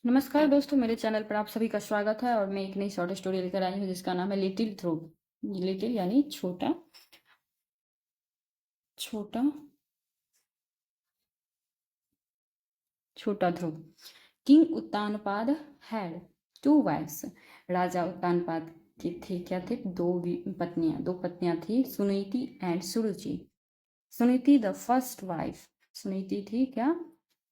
नमस्कार दोस्तों, मेरे चैनल पर आप सभी का स्वागत है और मैं एक नई शॉर्ट स्टोरी लेकर आई हूँ जिसका नाम है लिटिल ध्रुव। लिटिल यानी छोटा, छोटा, छोटा Dhruv. King Uttanpad had two wives. राजा उत्तानपाद के थे क्या थे? दो पत्नियां थी, Suniti and Suruchi. Suniti the first wife, Suniti थी क्या?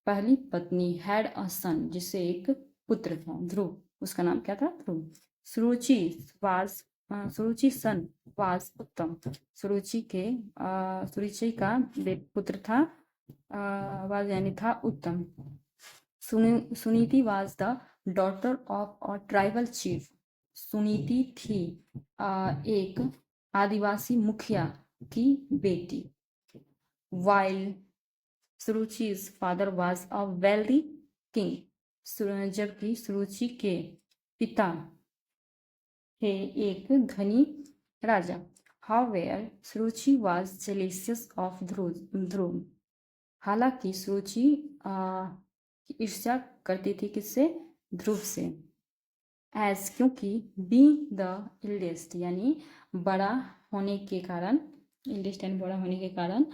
पहली पत्नी। हैड अ सन, जिससे एक पुत्र था, ध्रुव। उसका नाम क्या था? ध्रुव। सुरुचि वाज सुरुचि सन वाज उत्तम। सुरुचि का पुत्र था, वाज यानी था उत्तम। Suniti was the daughter of a tribal chief. Suniti थी एक आदिवासी मुखिया की बेटी। while Suruchi's father was a wealthy king, जबकि सुरुचि के पिता थे एक धनी राजा। However, Suruchi was jealous of ध्रुव। हालांकि सुरुचि ईर्ष्या करती थी किससे? ध्रुव से। एज क्योंकि बीइंग द इल्डेस्ट यानी बड़ा होने के कारण, इल्डेस्ट यानी बड़ा होने के कारण,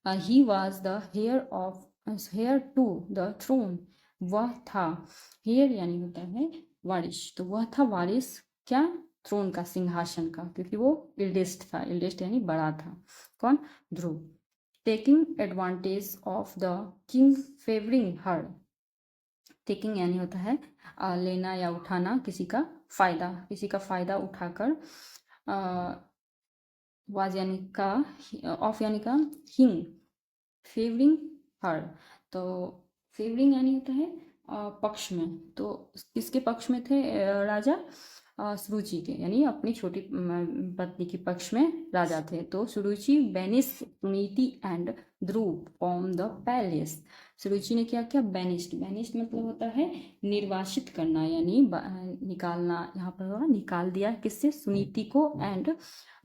he was the heir to the throne. वह था, हेयर यानी होता है वारिश, तो वह था वारिस क्या? थ्रोन का, सिंहासन का, क्योंकि वो इल्डेस्ट था। इल्डेस्ट यानी बड़ा था। कौन? Dhruv. Taking advantage of the king favouring her. Taking यानी होता है लेना या उठाना, किसी का फायदा उठाकर। वाज यानी का, ऑफ यानी का, हिंग, फेवरिंग हर। तो फेवरिंग यानी होता है पक्ष में। तो किसके पक्ष में थे राजा? सुरुचि के, यानी अपनी छोटी पत्नी के पक्ष में राजा थे। तो Suruchi banishes Suniti and Dhruv from the palace. Suruchi ने क्या किया? बेनिस्ड। बेनिस्ड मतलब होता है निर्वासित करना, यानी निकालना। यहाँ पर होगा निकाल दिया, किससे? सुनीति को एंड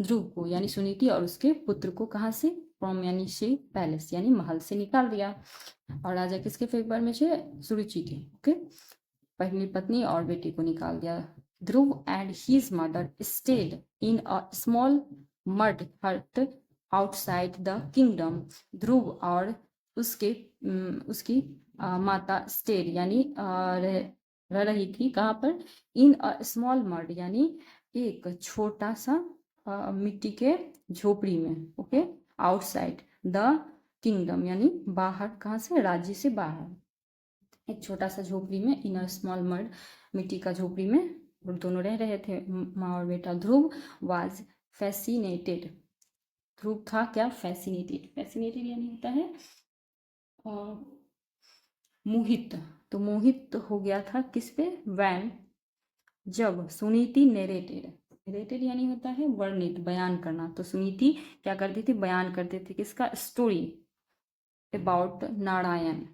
ध्रुव को, यानी सुनीति और उसके पुत्र को। कहाँ से? फ्रॉम यानी से, पैलेस यानी महल से निकाल दिया। और राजा किसके फेवर में थे? सुरुचि के। ओके, पहली पत्नी और बेटी को निकाल दिया। Dhruv and his mother stayed in a small mud hut outside the kingdom. Dhruv और उसकी माता स्टेड यानी रह रही थी। कहाँ पर? इन अ स्मॉल मड यानी एक छोटा सा मिट्टी के झोपड़ी में। ओके, आउटसाइड द किंगडम यानी बाहर। कहाँ से? राज्य से बाहर। एक छोटा सा झोपड़ी में, इन अ स्मॉल मड, मिट्टी का झोपड़ी में वो दोनों रह रहे थे, माँ और बेटा। ध्रुव वाज फैसिनेटेड। ध्रुव था क्या? फैसिनेटेड। फैसिनेटेड यानी होता है मोहित। तो मोहित हो गया था किस पे? वैन, जब सुनीति नेरेटेड। नेरेटेड यानी होता है वर्णित, बयान करना। तो सुनीति क्या करती थी? बयान करती थी किसका? Story about Narayan.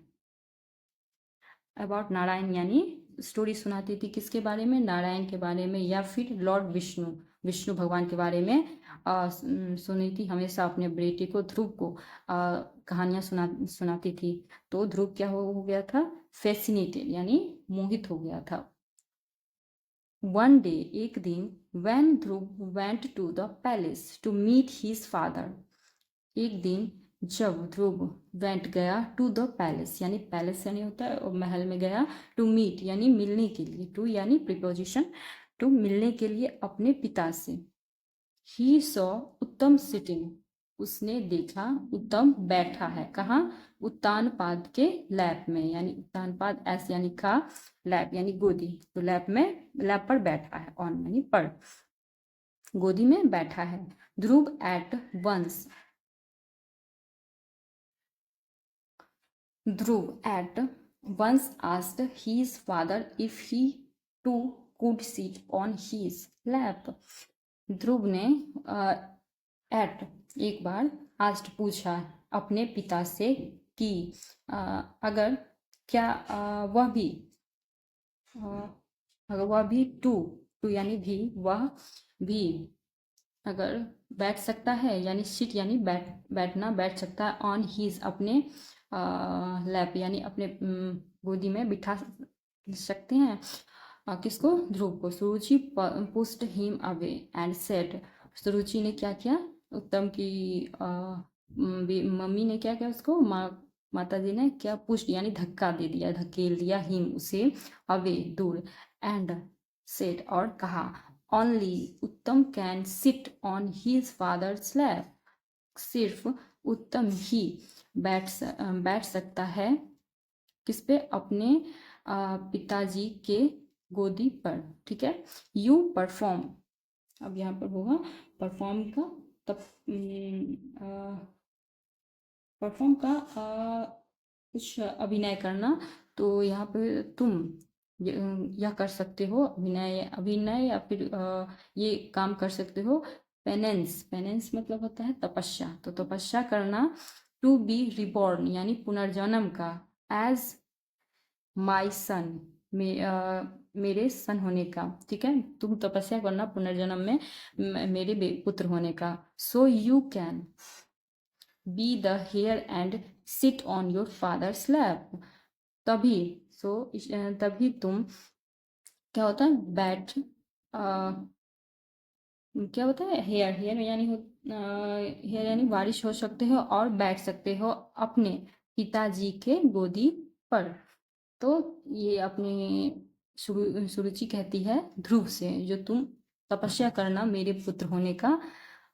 About Narayan यानी स्टोरी सुनाती थी किसके बारे में? नारायण के बारे में, या फिर लॉर्ड विष्णु, विष्णु भगवान के बारे में। सुनीति हमेशा अपने बेटे को, ध्रुव को कहानियां सुनाती थी। तो ध्रुव क्या हो गया था? फैसिनेटेड यानी मोहित हो गया था। वन डे, एक दिन, when Dhruv went to the palace to meet his father. एक दिन जब ध्रुव वेंट गया टू द पैलेस, यानी पैलेस यानी होता है महल में गया, टू मीट यानी मिलने के लिए, टू यानी प्रीपोजिशन, टू मिलने के लिए अपने पिता से। ही सॉ उत्तम सिटिंग, उसने देखा उत्तम बैठा है। कहाँ? उत्तानपाद के लैप में, यानी उत्तानपाद ऐसे यानी का, लैप यानी गोदी, तो लैप में, लैप पर बैठा है, ऑन यानी पर, गोदी में बैठा है। Dhruv at once, Dhruv at once asked his father if he too could sit on his lap. ध्रुव ने एट एक बार, आस्ट पूछा अपने पिता से कि अगर क्या वह भी, अगर वह भी टू, टू यानी भी, वह भी अगर बैठ सकता है, यानी सिट यानी बैठना, बैठ सकता है, ऑन हीज अपने लैप यानी अपने गोदी में बिठा सकते हैं किसको, ध्रुव को। Suruchi pushed him away and said, Suruchi ने क्या किया, उत्तम की मम्मी ने क्या किया उसको, माता जी ने क्या, पुष्ट यानी धक्का दे दिया, धकेल दिया, हिम उसे, अवे दूर, एंड सेड और कहा, ओनली उत्तम can sit on his father's lap, सिर्फ उत्तम ही बैठ सकता है किस पे, अपने पिताजी के गोदी पर। ठीक है, यू परफॉर्म, अब यहाँ पर होगा परफॉर्म का, तब परफॉर्म का कुछ अभिनय करना, तो यहाँ पे तुम यह कर सकते हो, अभिनय अभिनय या फिर ये काम कर सकते हो। पेनेंस, पेनेंस मतलब होता है तपस्या, तो तपस्या करना, टू बी रिबॉर्न यानी पुनर्जन्म का, एज माई सन, मेरे सन होने का। ठीक है, तुम तपस्या करना पुनर्जन्म में मेरे पुत्र होने का। So you can be the heir and sit on your father's lap, तभी, तभी तुम, क्या होता है, बैठ, क्या होता है, हेयर, हेयर यानी हेयर यानी बारिश हो सकते हो और बैठ सकते हो अपने पिताजी के गोदी पर। तो ये अपनी सुरुचि कहती है ध्रुव से, जो तुम तपस्या करना मेरे पुत्र होने का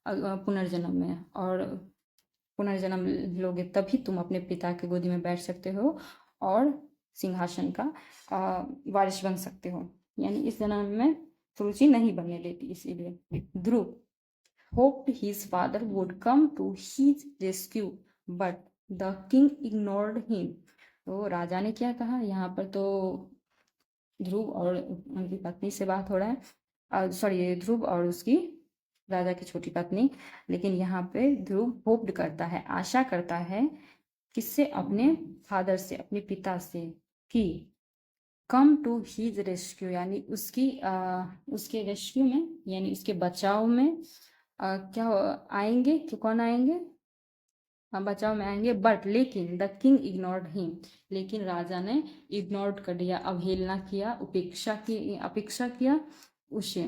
पुनर्जन्म में, और पुनर्जन्म लोगे तभी तुम अपने पिता के गोदी में बैठ सकते हो और सिंहासन का वारिस बन सकते हो। यानी इस जन्म में सुरुचि नहीं बनने देती, इसीलिए ध्रुव hoped his father would come to his rescue, but the king ignored him। तो राजा ने क्या कहा, यहाँ पर तो ध्रुव और उनकी पत्नी से बात हो रहा है, सॉरी, ध्रुव और उसकी राजा की छोटी पत्नी, लेकिन यहाँ पे ध्रुव होप्ड करता है, आशा करता है, किससे, अपने फादर से, अपने पिता से, कि कम टू हीज रेस्क्यू यानी उसके रेस्क्यू में, यानी उसके बचाव में क्या आएंगे, कि कौन आएंगे, हाँ बचाव में आएंगे, बट लेकिन द किंग इग्नोर्ड हिम, लेकिन राजा ने इग्नोर कर दिया, अवहेलना किया, अपेक्षा किया उसे,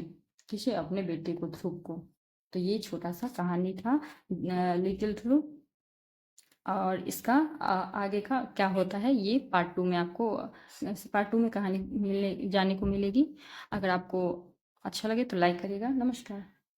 किसे, अपने बेटे को, ध्रुव को। तो ये छोटा सा कहानी था लिटिल ध्रुव, और इसका आगे का क्या होता है ये पार्ट 2 में आपको, पार्ट 2 में कहानी मिलने जाने को मिलेगी। अगर आपको अच्छा लगे तो लाइक करिएगा। नमस्कार।